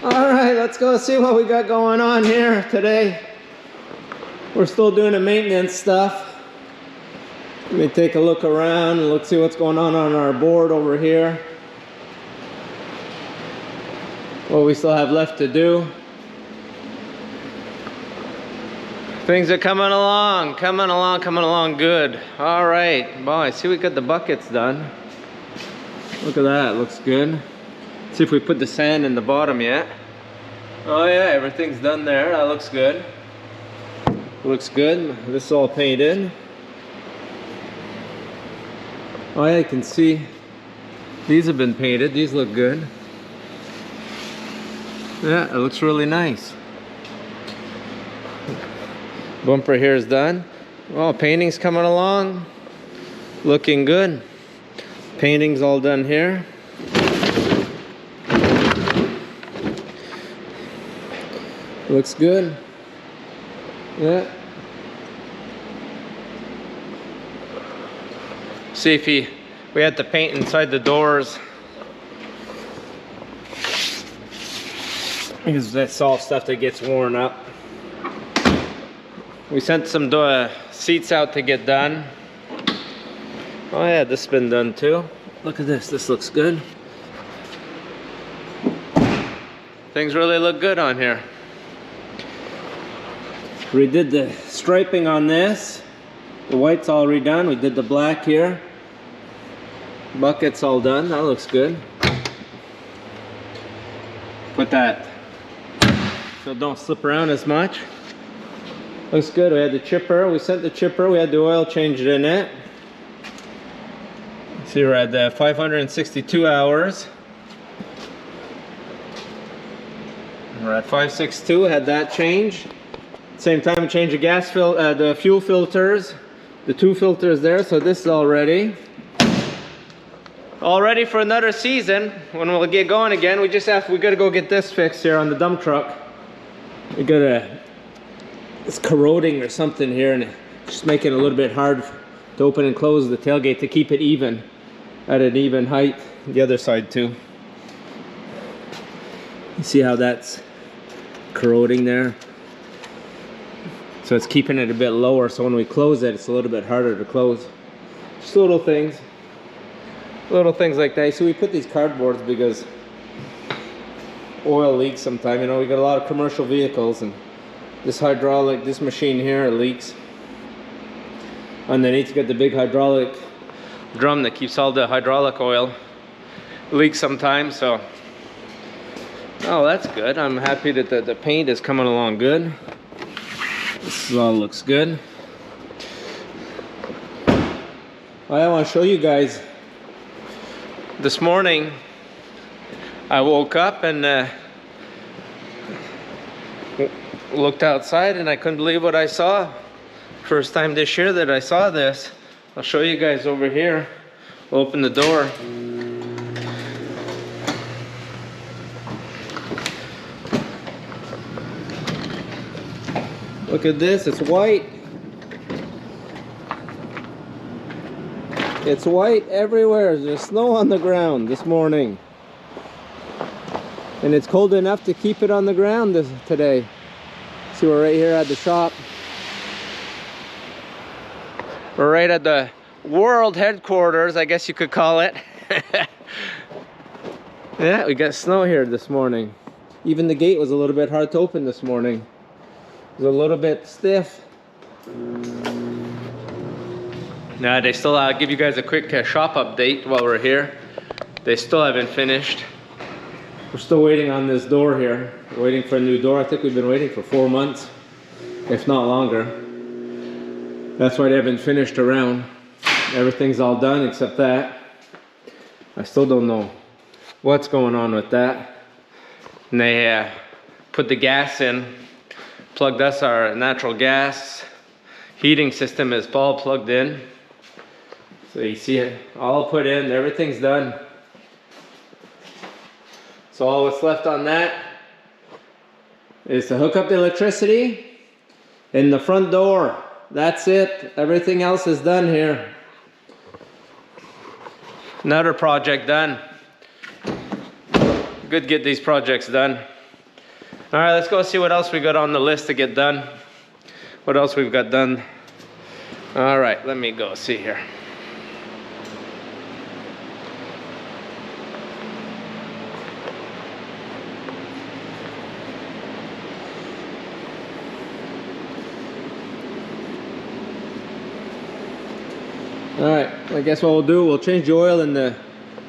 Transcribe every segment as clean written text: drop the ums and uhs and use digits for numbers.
Alright, let's go see what we got going on here today. We're still doing the maintenance stuff. Let me take a look around and let's see what's going on our board over here. What we still have left to do. Things are coming along good. Alright, boy, I see we got the buckets done. Look at that, looks good. See if we put the sand in the bottom yet. Oh yeah, everything's done there. That looks good. Looks good. This is all painted. Oh yeah, you can see these have been painted. These look good. Yeah, it looks really nice. Bumper here is done. Oh, painting's coming along. Looking good. Painting's all done here. Looks good. Yeah. See if we had to paint inside the doors. Because that's all stuff that gets worn up. We sent some seats out to get done. Oh yeah, this has been done too. Look at this, this looks good. Things really look good on here. We did the striping on this. The white's all redone. We did the black here. Bucket's all done. That looks good. Put that so it don't slip around as much. Looks good. We had the chipper. We sent the chipper. We had the oil changed in it. See, we're at the 562 hours. We're at 562. Had that changed. Same time we changed the the fuel filters, the 2 filters there. So this is all ready for another season. When we'll get going again, we gotta go get this fixed here on the dump truck. It's corroding or something here, and it's just making it a little bit hard to open and close the tailgate to keep it even at an even height. The other side too. You see how that's corroding there? So it's keeping it a bit lower, so when we close it, it's a little bit harder to close. Just little things like that. So we put these cardboards because oil leaks sometimes. You know, we got a lot of commercial vehicles, and this machine here, it leaks. Underneath you got the big hydraulic drum that keeps all the hydraulic oil. It leaks sometimes, so. Oh, that's good. I'm happy that the paint is coming along good. This all looks good. I want to show you guys. This morning, I woke up and looked outside, and I couldn't believe what I saw. First time this year that I saw this. I'll show you guys over here. Open the door. Look at this, it's white. It's white everywhere. There's snow on the ground this morning. And it's cold enough to keep it on the ground today. See, we're right here at the shop. We're right at the world headquarters, I guess you could call it. Yeah, we got snow here this morning. Even the gate was a little bit hard to open this morning. It was a little bit stiff. Now they still give you guys a quick shop update while we're here. They still haven't finished. We're still waiting on this door here. We're waiting for a new door. I think we've been waiting for 4 months, if not longer. That's why they haven't finished around. Everything's all done except that. I still don't know what's going on with that. And they put the gas in, plugged us our natural gas. Heating system is all plugged in. So you see it all put in, everything's done. So all what's left on that is to hook up the electricity in the front door. That's it. Everything else is done here. Another project done. Good to get these projects done. All right, let's go see what else we got on the list to get done. What else we've got done. All right, let me go see here. All right, I guess what we'll do, we'll change the oil in the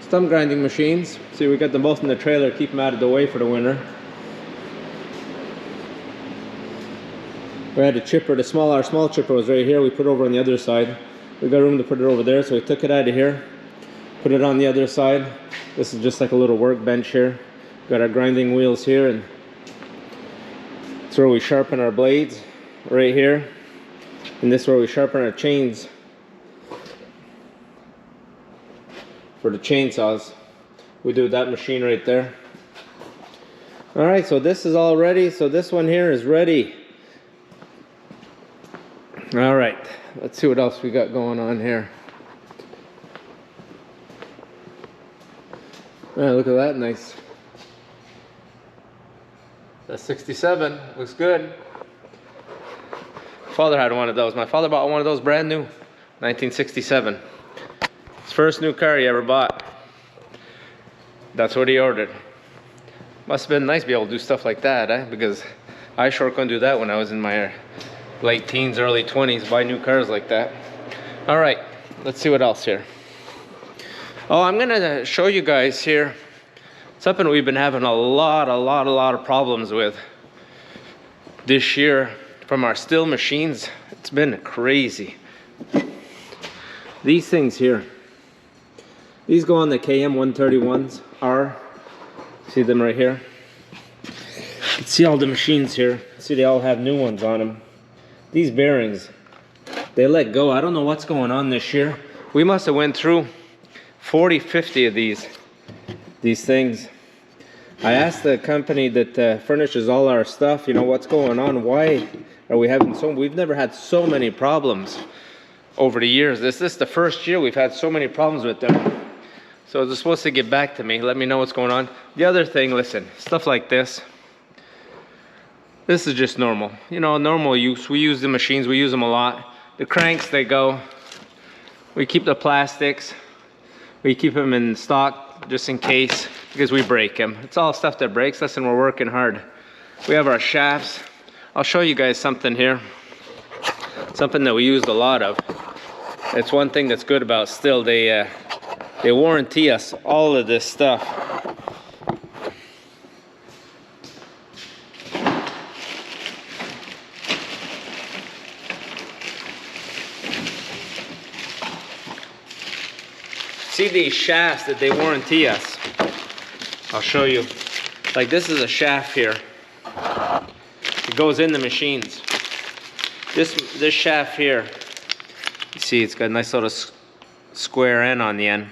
stump grinding machines. See, we got them both in the trailer, keep them out of the way for the winter. We had a chipper, our small chipper was right here. We put it over on the other side. We got room to put it over there, so we took it out of here, put it on the other side. This is just like a little workbench here. Got our grinding wheels here, and it's where we sharpen our blades, right here. And this is where we sharpen our chains for the chainsaws. We do that machine right there. All right, so this is all ready. So this one here is ready. All right, let's see what else we got going on here. Oh, look at that, nice. That's 67, looks good. Father had one of those. My father bought one of those brand new, 1967. His first new car he ever bought. That's what he ordered. Must have been nice to be able to do stuff like that, eh? Because I sure couldn't do that when I was in my late teens, early 20s, buy new cars like that. All right, let's see what else here. Oh, I'm gonna show you guys here something we've been having a lot of problems with this year from our Stihl machines. It's been crazy. These things here, these go on the KM 131s R. See them right here? You can see all the machines here. See, they all have new ones on them. These bearings, they let go. I don't know what's going on this year. We must have went through 40, 50 of these things. I asked the company that furnishes all our stuff, you know, what's going on? Why are we having we've never had so many problems over the years. This is the first year we've had so many problems with them. So they're supposed to get back to me, let me know what's going on. The other thing, listen, stuff like this. This is just normal, you know, normal use. We use the machines, we use them a lot. The cranks, they go. We keep the plastics. We keep them in stock just in case, because we break them. It's all stuff that breaks. Listen, we're working hard. We have our shafts. I'll show you guys something here. Something that we used a lot of. It's one thing that's good about Stihl. They warranty us all of this stuff. See these shafts that they warranty us. I'll show you. Like this is a shaft here. It goes in the machines. This shaft here, you see it's got a nice little square end on the end.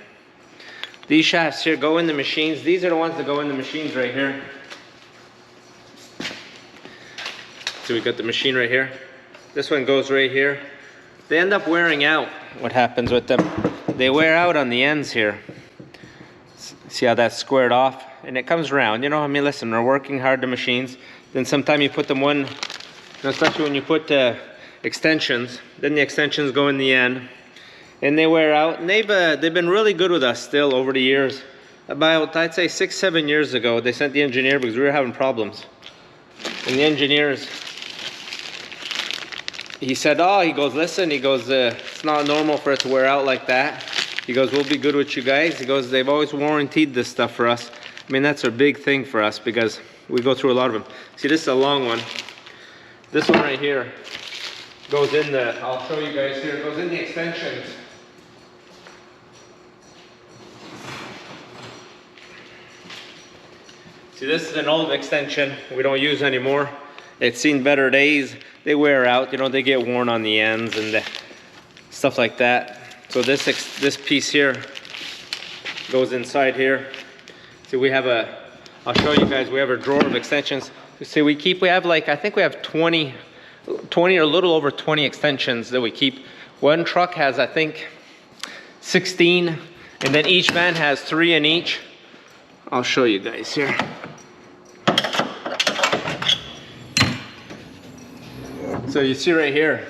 These shafts here go in the machines. These are the ones that go in the machines right here. So we got the machine right here. This one goes right here. They end up wearing out. What happens with them? They wear out on the ends here. See how that's squared off? And it comes around. You know, I mean, listen, we're working hard, the machines. Then sometimes you put them one, especially when you put extensions, then the extensions go in the end. And they wear out. And they've been really good with us still over the years. About, I'd say 6-7 years ago, they sent the engineer because we were having problems. And the engineers, he said, oh, he goes, listen, he goes, it's not normal for it to wear out like that. He goes, we'll be good with you guys. He goes, they've always warranted this stuff for us. I mean, that's a big thing for us because we go through a lot of them. See, this is a long one. This one right here goes in the, I'll show you guys here, it goes in the extensions. See, this is an old extension we don't use anymore. It's seen better days. They wear out, you know, they get worn on the ends and stuff like that. So this piece here goes inside here. See, we have I'll show you guys, we have a drawer of extensions. See, we have like, I think we have 20 or a little over 20 extensions that we keep. One truck has, I think, 16, and then each van has 3 in each. I'll show you guys here. So you see right here,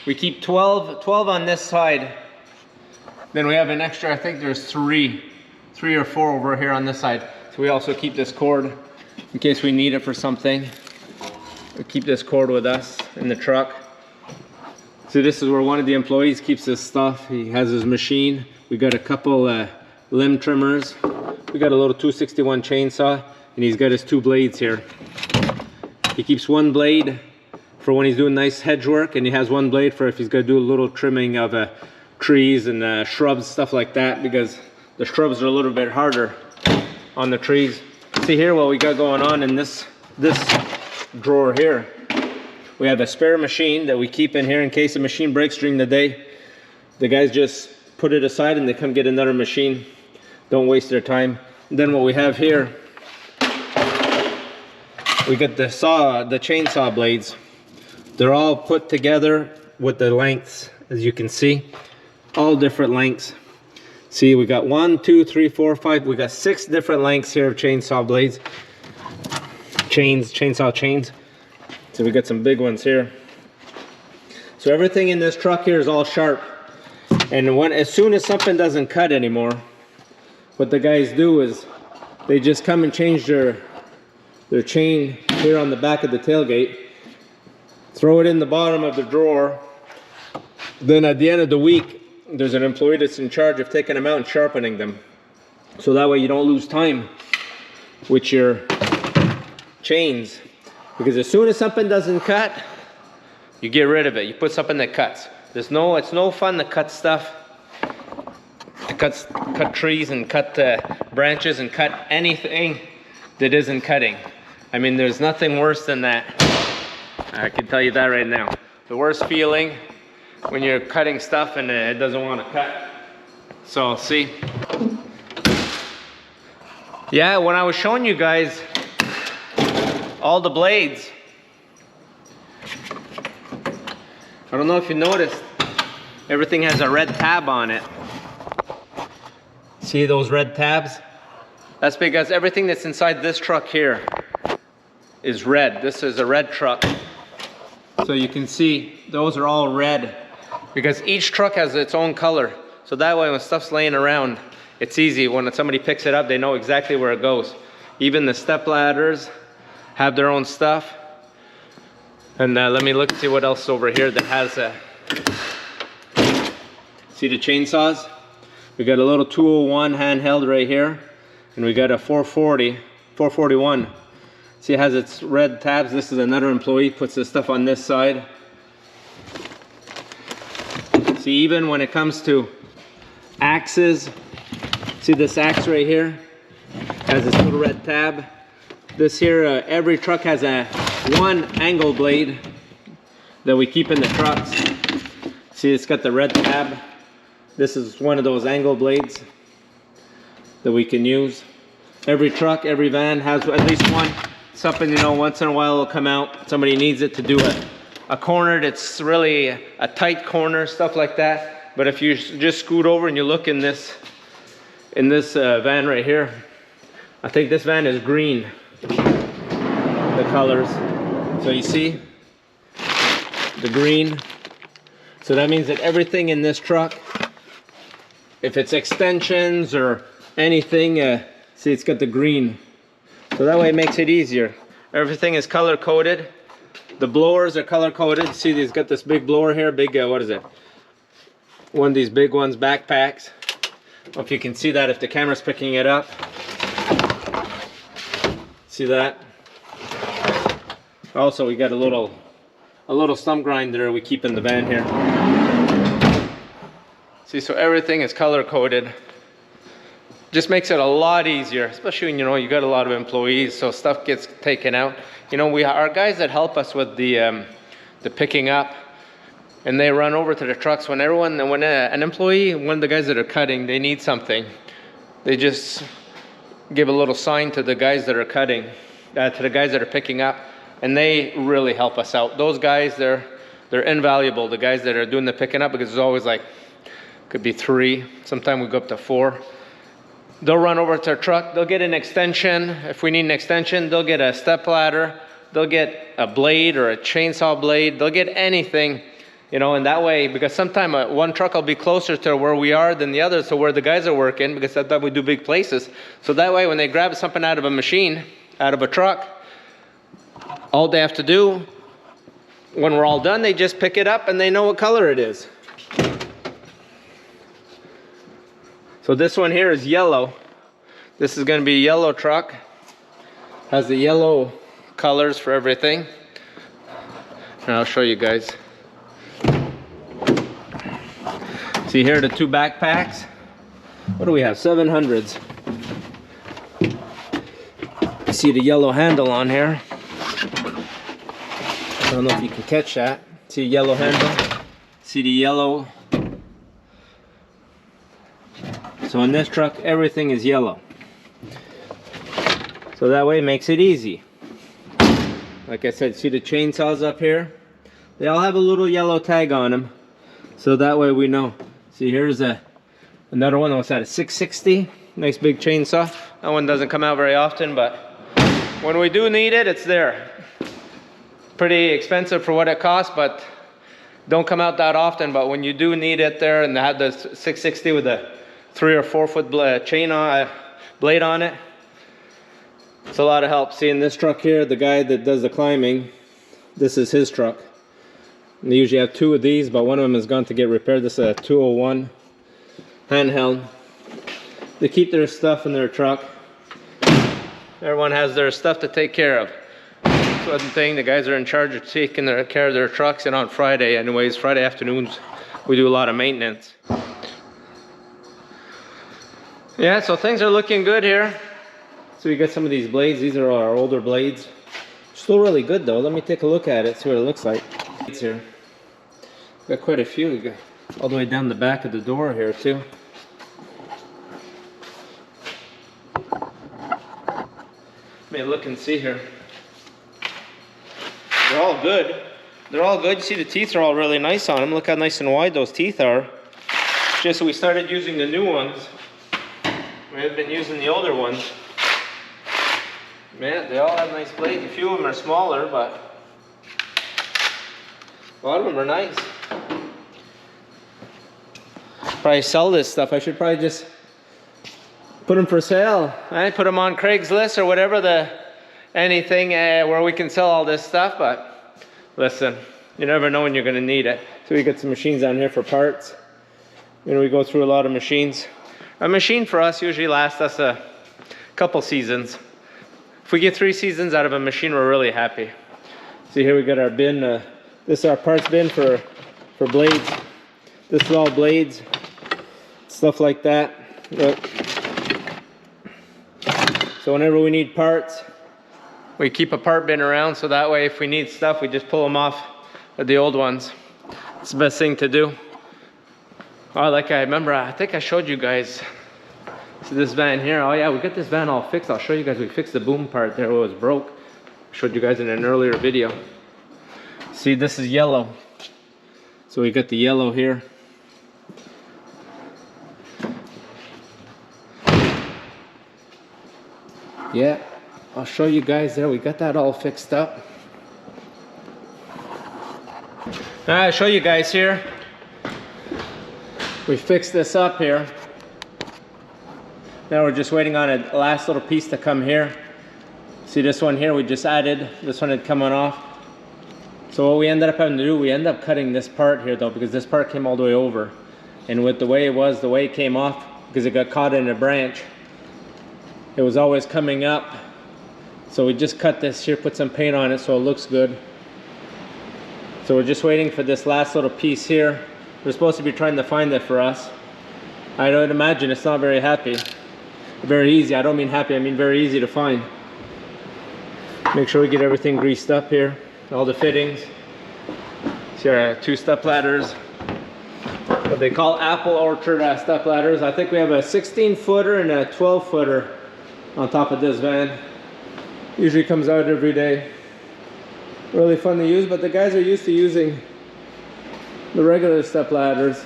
we keep 12 on this side. Then we have an extra, I think there's three or four over here on this side. So we also keep this cord in case we need it for something. We keep this cord with us in the truck. So this is where one of the employees keeps his stuff. He has his machine. We got a couple limb trimmers. We got a little 261 chainsaw, and he's got his 2 blades here. He keeps 1 blade for when he's doing nice hedge work, and he has 1 blade for if he's gonna do a little trimming of trees and shrubs, stuff like that, because the shrubs are a little bit harder on the trees. See here what we got going on in this drawer here. We have a spare machine that we keep in here in case the machine breaks during the day. The guys just put it aside and they come get another machine. Don't waste their time. And then what we have here, we got the chainsaw blades. They're all put together with the lengths, as you can see, all different lengths. See, we got 1, 2, 3, 4, 5. We got 6 different lengths here of chainsaw blades, chainsaw chains. So we got some big ones here. So everything in this truck here is all sharp. And as soon as something doesn't cut anymore, what the guys do is they just come and change their chain here on the back of the tailgate, throw it in the bottom of the drawer. Then at the end of the week, there's an employee that's in charge of taking them out and sharpening them. So that way you don't lose time with your chains. Because as soon as something doesn't cut, you get rid of it. You put something that cuts. It's no fun to cut stuff. To cut trees and cut branches and cut anything that isn't cutting. I mean, there's nothing worse than that. I can tell you that right now. The worst feeling when you're cutting stuff and it doesn't want to cut. So see, yeah, when I was showing you guys all the blades, I don't know if you noticed, everything has a red tab on it. See those red tabs? That's because everything that's inside this truck here is red. This is a red truck. So you can see those are all red because each truck has its own color. So that way when stuff's laying around, it's easy. When somebody picks it up, they know exactly where it goes. Even the step ladders have their own stuff. And let me look and see what else is over here that has see the chainsaws? We got a little 201 handheld right here, and we got a 441. See, it has its red tabs. This is another employee, puts this stuff on this side. See, even when it comes to axes, see this axe right here? Has this little red tab. This here, every truck has one angle blade that we keep in the trucks. See, it's got the red tab. This is one of those angle blades that we can use. Every truck, every van has at least one. Something, you know, once in a while it'll come out. Somebody needs it to do a corner that's really a tight corner, stuff like that. But if you just scoot over and you look in this van right here, I think this van is green, the colors. So you see the green. So that means that everything in this truck, if it's extensions or anything, see, it's got the green. So that way it makes it easier. Everything is color coded. The blowers are color coded. See, he's got this big blower here, big, what is it? One of these big ones, backpacks. I don't know if you can see that if the camera's picking it up. See that? Also, we got a little stump grinder we keep in the van here. See, so everything is color coded. Just makes it a lot easier, especially when, you know, you got a lot of employees, so stuff gets taken out. You know, our guys that help us with the picking up, and they run over to the trucks when an employee, one of the guys that are cutting, they need something, they just give a little sign to the guys that are cutting, to the guys that are picking up, and they really help us out. Those guys, they're invaluable, the guys that are doing the picking up, because there's always like, could be 3, sometimes we go up to 4. They'll run over to our truck, they'll get an extension. If we need an extension, they'll get a step ladder, they'll get a blade or a chainsaw blade. They'll get anything, you know, and that way, because sometimes one truck will be closer to where we are than the other, so where the guys are working, because that's we do big places. So that way, when they grab something out of a machine, out of a truck, all they have to do, when we're all done, they just pick it up and they know what color it is. So this one here is yellow. This is going to be a yellow truck. Has the yellow colors for everything. And I'll show you guys. See here, the two backpacks. What do we have? 700s. See the yellow handle on here. I don't know if you can catch that. See the yellow handle? See the yellow. So in this truck, everything is yellow. So that way it makes it easy. Like I said, see the chainsaws up here? They all have a little yellow tag on them. So that way we know. See, here's another one. What's that, a 660? Nice big chainsaw. That one doesn't come out very often, but when we do need it, it's there. Pretty expensive for what it costs, but don't come out that often. But when you do need it there, and they have the 660 with a 3 or 4 foot blade on it, it's a lot of help. See, in this truck here, the guy that does the climbing, this is his truck. And they usually have 2 of these, but one of them has gone to get repaired. This is a 201 handheld. They keep their stuff in their truck. Everyone has their stuff to take care of. That's one thing, the guys are in charge of taking care of their trucks. And on Friday, anyways, Friday afternoons, we do a lot of maintenance. Yeah, so things are looking good here. So we got some of these blades. These are our older blades. Still really good though. Let me take a look at it, see what it looks like. It's here. Got quite a few. We got all the way down the back of the door here too. Let me look and see here. They're all good. They're all good. You see the teeth are all really nice on them. Look how nice and wide those teeth are. Just so we started using the new ones. We have been using the older ones. Man, they all have nice blades. A few of them are smaller, but a lot of them are nice. Probably sell this stuff. I should probably just put them for sale. I put them on Craigslist or whatever, anything where we can sell all this stuff. But listen, you never know when you're going to need it. So we got some machines down here for parts. You know, we go through a lot of machines. A machine for us usually lasts us a couple seasons. If we get 3 seasons out of a machine, we're really happy. See, here we got our bin. This is our parts bin for blades. This is all blades, stuff like that. So whenever we need parts, we keep a part bin around, so that way if we need stuff, we just pull them off of the old ones. It's the best thing to do. Oh, like I remember, I think I showed you guys. See this van here? Oh yeah, we got this van all fixed. I'll show you guys. We fixed the boom part there. It was broke. Showed you guys in an earlier video. See, this is yellow. So we got the yellow here. Yeah, I'll show you guys there. We got that all fixed up. I'll show you guys here. We fixed this up here. Now we're just waiting on a last little piece to come here. See this one here, we just added. This one had come on off. So what we ended up having to do, we ended up cutting this part here though, because this part came all the way over. And with the way it was, the way it came off, because it got caught in a branch, it was always coming up. So we just cut this here, put some paint on it so it looks good. So we're just waiting for this last little piece here. We're supposed to be trying to find it for us. I don't imagine it's not very easy. I don't mean happy, I mean very easy to find. Make sure we get everything greased up here, all the fittings. See our 2 step ladders, what they call apple orchard step ladders. I think we have a 16-footer and a 12-footer on top of this van. Usually comes out every day. Really fun to use, but the guys are used to using the regular step ladders.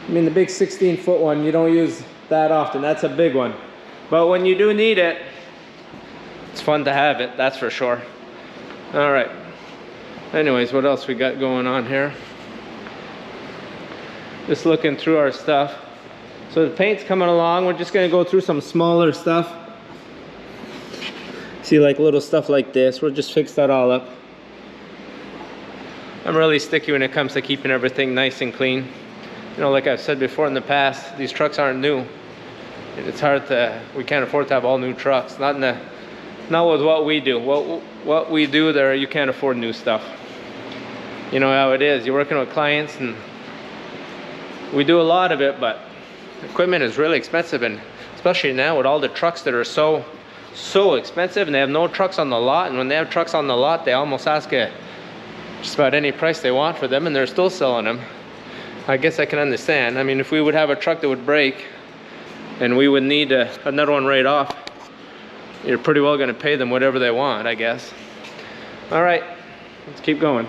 I mean, the big 16-foot one, you don't use that often. That's a big one. But when you do need it, it's fun to have it, that's for sure. All right. Anyways, what else we got going on here? Just looking through our stuff. So the paint's coming along. We're just gonna go through some smaller stuff. See, like little stuff like this. We'll just fix that all up. I'm really sticky when it comes to keeping everything nice and clean. You know, like I've said before in the past, these trucks aren't new. It's hard to, we can't afford to have all new trucks. Not with what we do. What we do there, you can't afford new stuff. You know how it is. You're working with clients and we do a lot of it, but equipment is really expensive, and especially now with all the trucks that are so expensive, and they have no trucks on the lot, and when they have trucks on the lot, they almost ask just about any price they want for them, and they're still selling them. I guess I can understand. I mean, if we would have a truck that would break and we would need another one right off, you're pretty well going to pay them whatever they want, I guess. All right, let's keep going.